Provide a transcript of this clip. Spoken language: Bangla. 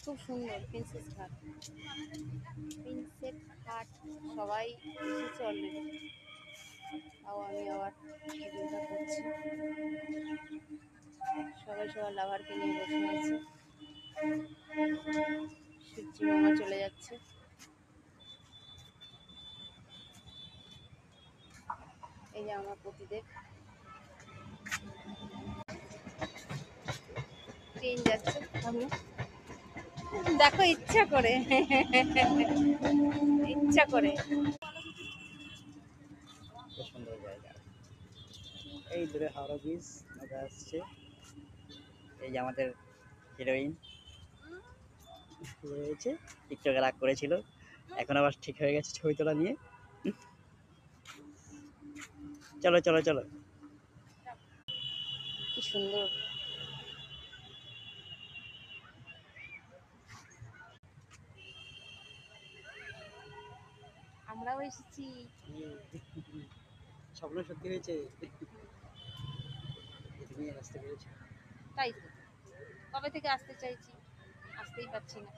খুব সুন্দর প্রিন্সেস ঘাট। প্রিন্সেস ঘাট সবাই এসেছে অলরেডি। তাও আমি আবার ভিডিওটা করছি। সবাই সবার লাভারকে নিয়ে বসে আছে। সূর্যি মামা চলে যাচ্ছে। এই যে আমার পতিদেব। ট্রেন যাচ্ছে সামনে, দেখো ইচ্ছা করে ইচ্ছা করে। সুন্দর জায়গা। এই দূরে হাওড়া ব্রিজ নৌকা আসছে। এই যে আমাদের হিরোইন রয়েছে, টিকটকে রাগ করেছিল, এখন আবার ঠিক হয়ে গেছে ছবি তোলা নিয়ে। চলো চলো চলো। কি সুন্দর। আমরাও এসেছি। স্বপ্ন সত্যি হয়েছে। তুমি আসতে পেরেছো। তাই তো, কবে থেকে আসতে চাইছি, আসতেই পারছি না।